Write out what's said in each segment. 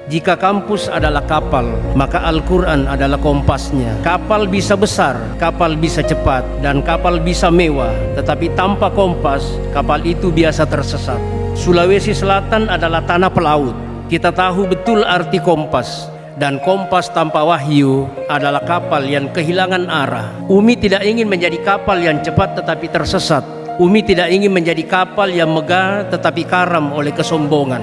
Jika kampus adalah kapal, maka Al-Quran adalah kompasnya. Kapal bisa besar, kapal bisa cepat, dan kapal bisa mewah. Tetapi tanpa kompas, kapal itu biasa tersesat. Sulawesi Selatan adalah tanah pelaut. Kita tahu betul arti kompas. Dan kompas tanpa wahyu adalah kapal yang kehilangan arah. Umi tidak ingin menjadi kapal yang cepat tetapi tersesat. Umi tidak ingin menjadi kapal yang megah tetapi karam oleh kesombongan.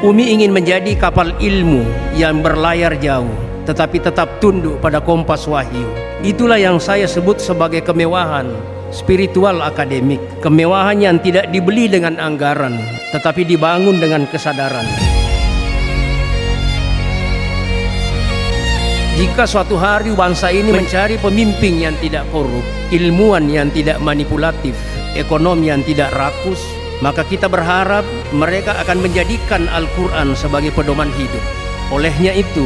Umi ingin menjadi kapal ilmu yang berlayar jauh tetapi tetap tunduk pada kompas wahyu. Itulah yang saya sebut sebagai kemewahan spiritual akademik. Kemewahan yang tidak dibeli dengan anggaran tetapi dibangun dengan kesadaran. Jika suatu hari bangsa ini mencari pemimpin yang tidak korup, ilmuwan yang tidak manipulatif, ekonomi yang tidak rakus, maka kita berharap mereka akan menjadikan Al-Quran sebagai pedoman hidup. Olehnya itu,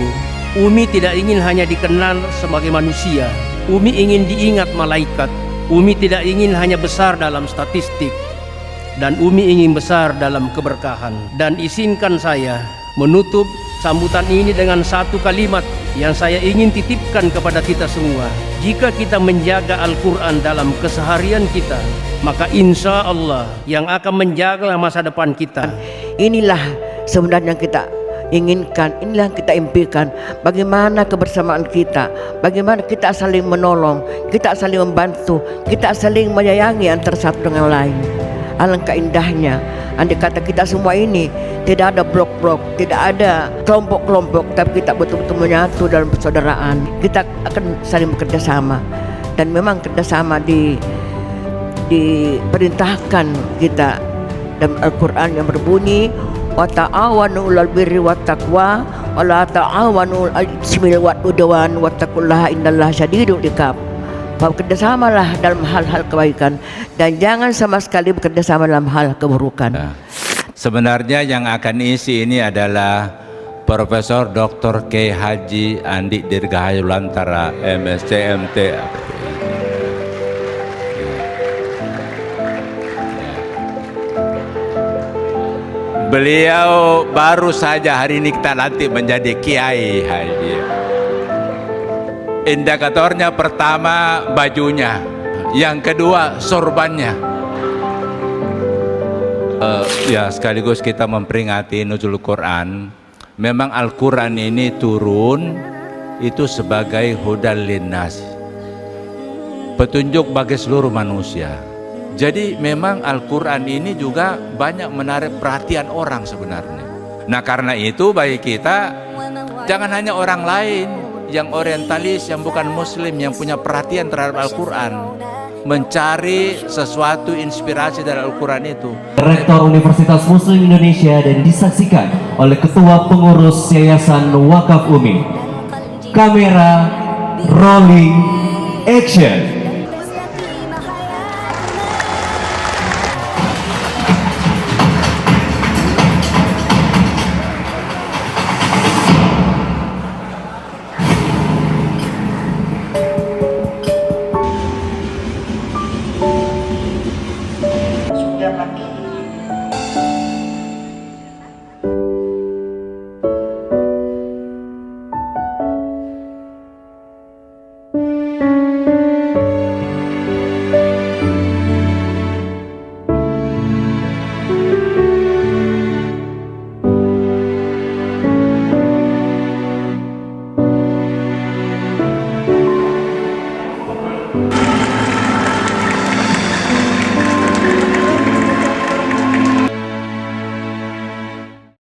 Umi tidak ingin hanya dikenal sebagai manusia. Umi ingin diingat malaikat. Umi tidak ingin hanya besar dalam statistik. Dan Umi ingin besar dalam keberkahan. Dan izinkan saya menutup sambutan ini dengan satu kalimat yang saya ingin titipkan kepada kita semua. Jika kita menjaga Al-Quran dalam keseharian kita, maka insya Allah yang akan menjaga masa depan kita. Inilah sebenarnya yang kita inginkan, inilah yang kita impikan. Bagaimana kebersamaan kita, bagaimana kita saling menolong, kita saling membantu, kita saling menyayangi antara satu dengan lain. Alangkah indahnya andai kata kita semua ini tidak ada blok-blok, tidak ada kelompok-kelompok, tapi kita betul-betul menyatu dalam persaudaraan. Kita akan saling bekerja sama, dan memang kerjasama diperintahkan kita dalam Al-Quran yang berbunyi wa ta'awanu 'alal birri wat taqwa wa la ta'awanu 'alal itsmi wal 'udwan wattaqullaha innallaha syadidul iqab. Bekerjasamalah dalam hal-hal kebaikan dan jangan sama sekali bekerjasama dalam hal keburukan. Sebenarnya yang akan isi ini adalah Profesor Dr. K. Haji Andi Dirgahayu Lantara MSc.MT. Beliau baru saja hari ini kita lantik menjadi Kiai Haji. Indikatornya pertama bajunya, yang kedua sorbannya. Ya sekaligus kita memperingati Nuzul Quran. Memang Al-Quran ini turun itu sebagai hudal linnas, petunjuk bagi seluruh manusia. Jadi memang Al-Quran ini juga banyak menarik perhatian orang sebenarnya. Nah karena itu bagi kita jangan hanya orang lain yang orientalis, yang bukan muslim, yang punya perhatian terhadap Al-Quran, mencari sesuatu inspirasi dari Al-Quran itu. Rektor Universitas Muslim Indonesia dan disaksikan oleh Ketua Pengurus Yayasan Wakaf Umi. Kamera rolling action.